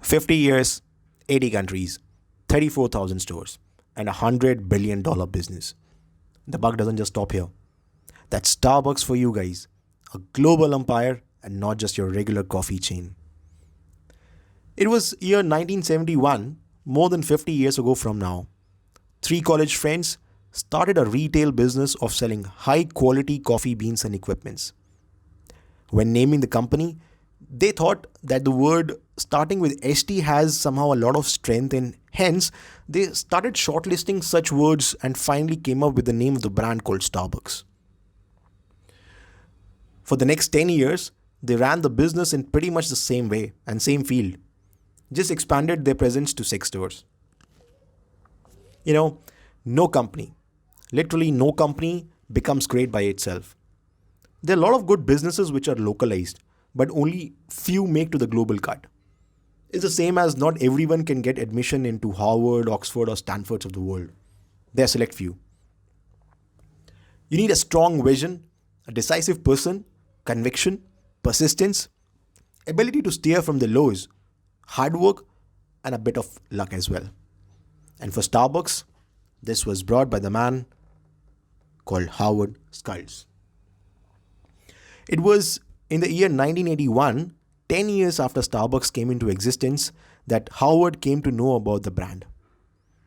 50 years, 80 countries, 34,000 stores, and a $100 billion business. The buck doesn't just stop here. That's Starbucks for you guys, a global empire and not just your regular coffee chain. It was year 1971, more than 50 years ago from now. Three college friends started a retail business of selling high quality coffee beans and equipments. When naming the company, they thought that the word starting with ST has somehow a lot of strength, and hence they started shortlisting such words and finally came up with the name of the brand called Starbucks. For the next 10 years, they ran the business in pretty much the same way and same field, just expanded their presence to 6 stores. You know, no company, literally no company, becomes great by itself. There are a lot of good businesses which are localized, but only few make to the global cut. It's the same as not everyone can get admission into Harvard, Oxford, or Stanfords of the world. There are select few. You need a strong vision, a decisive person, conviction, persistence, ability to steer from the lows, hard work, and a bit of luck as well. And for Starbucks, this was brought by the man called Howard Schultz. It was in the year 1981, 10 years after Starbucks came into existence, that Howard came to know about the brand.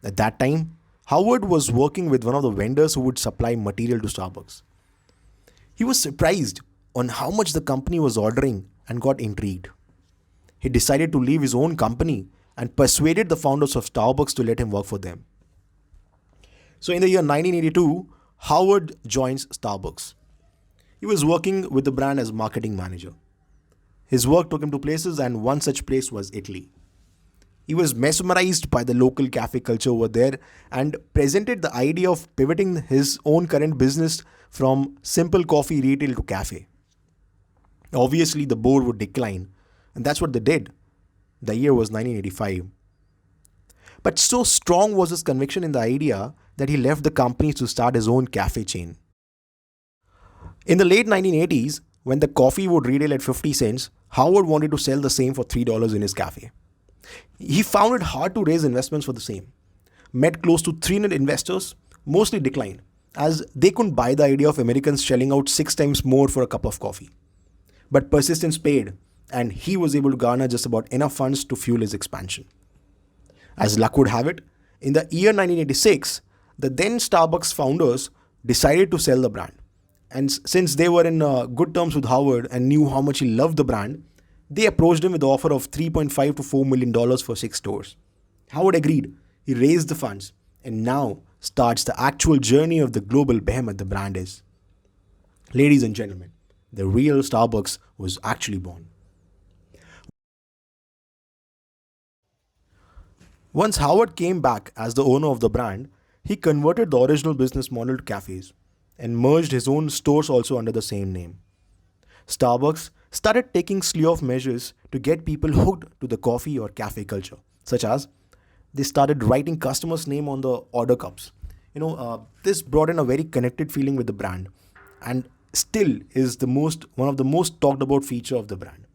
At that time, Howard was working with one of the vendors who would supply material to Starbucks. He was surprised on how much the company was ordering and got intrigued. He decided to leave his own company and persuaded the founders of Starbucks to let him work for them. So in the year 1982, Howard joins Starbucks. He was working with the brand as marketing manager. His work took him to places, and one such place was Italy. He was mesmerized by the local cafe culture over there and presented the idea of pivoting his own current business from simple coffee retail to cafe. Obviously, the board would decline, and that's what they did. The year was 1985. But so strong was his conviction in the idea that he left the company to start his own cafe chain. In the late 1980s, when the coffee would retail at 50 cents, Howard wanted to sell the same for $3 in his cafe. He found it hard to raise investments for the same. Met close to 300 investors, mostly declined, as they couldn't buy the idea of Americans shelling out 6 times more for a cup of coffee. But persistence paid, and he was able to garner just about enough funds to fuel his expansion. As luck would have it, in the year 1986, the then Starbucks founders decided to sell the brand. And since they were in good terms with Howard and knew how much he loved the brand, they approached him with the offer of $3.5 to $4 million for 6 stores. Howard agreed. He raised the funds, and now starts the actual journey of the global behemoth the brand is. Ladies and gentlemen, the real Starbucks was actually born. Once Howard came back as the owner of the brand, he converted the original business model to cafes and merged his own stores also under the same name. Starbucks started taking slew of measures to get people hooked to the coffee or cafe culture, such as they started writing customers' name on the order cups. This brought in a very connected feeling with the brand, and still is one of the most talked about feature of the brand.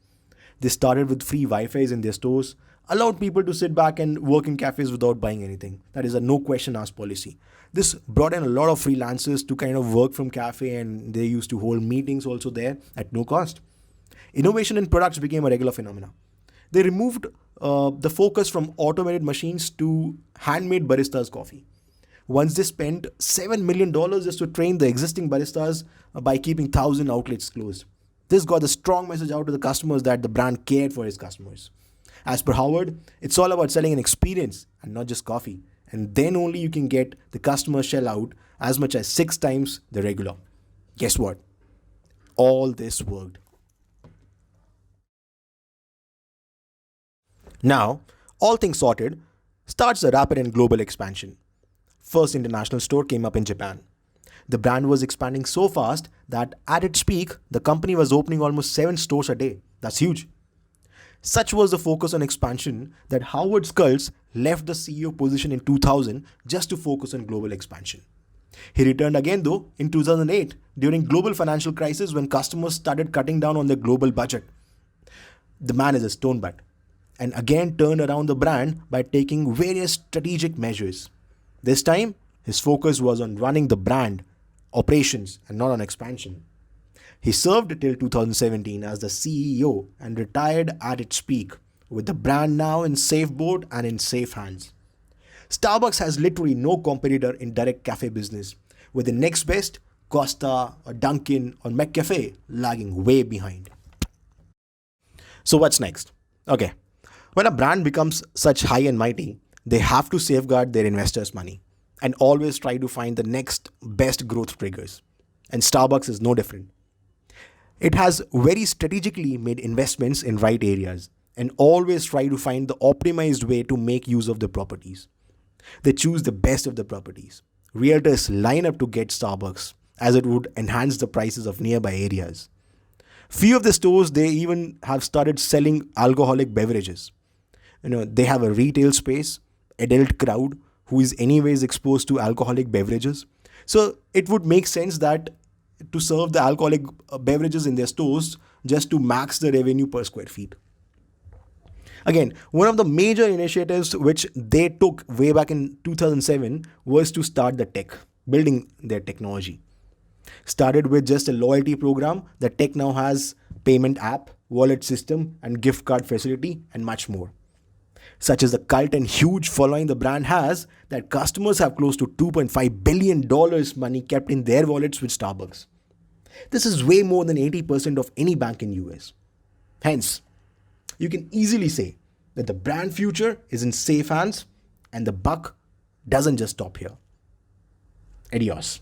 They started with free Wi-Fi's in their stores, allowed people to sit back and work in cafes without buying anything. That is a no question asked policy. This brought in a lot of freelancers to kind of work from cafe, and they used to hold meetings also there at no cost. Innovation in products became a regular phenomena. They removed the focus from automated machines to handmade baristas coffee. Once they spent $7 million just to train the existing baristas by keeping 1,000 outlets closed. This got a strong message out to the customers that the brand cared for its customers. As per Howard, it's all about selling an experience and not just coffee. And then only you can get the customer shell out as much as 6 times the regular. Guess what? All this worked. Now, all things sorted, starts the rapid and global expansion. First international store came up in Japan. The brand was expanding so fast that at its peak, the company was opening almost 7 stores a day. That's huge. Such was the focus on expansion that Howard Schultz left the CEO position in 2000 just to focus on global expansion. He returned again though in 2008 during global financial crisis when customers started cutting down on their global budget. The man is a stone bat. and again turned around the brand by taking various strategic measures. This time, his focus was on running the brand operations and not on expansion. He served till 2017 as the CEO and retired at its peak, with the brand now in safe board and in safe hands. Starbucks has literally no competitor in direct cafe business, with the next best, Costa or Dunkin' or McCafe, lagging way behind. So what's next? Okay, when a brand becomes such high and mighty, they have to safeguard their investors' money and always try to find the next best growth triggers. And Starbucks is no different. It has very strategically made investments in right areas and always try to find the optimized way to make use of the properties. They choose the best of the properties. Realtors line up to get Starbucks as it would enhance the prices of nearby areas. Few of the stores they even have started selling alcoholic beverages. They have a retail space, adult crowd who is anyways exposed to alcoholic beverages. So it would make sense that to serve the alcoholic beverages in their stores just to max the revenue per square feet. Again, one of the major initiatives which they took way back in 2007 was to start the tech, building their technology. Started with just a loyalty program, the tech now has payment app, wallet system, and gift card facility, and much more. Such as the cult and huge following the brand has, that customers have close to $2.5 billion money kept in their wallets with Starbucks. This is way more than 80% of any bank in US. Hence, you can easily say that the brand future is in safe hands and the buck doesn't just stop here. Adios.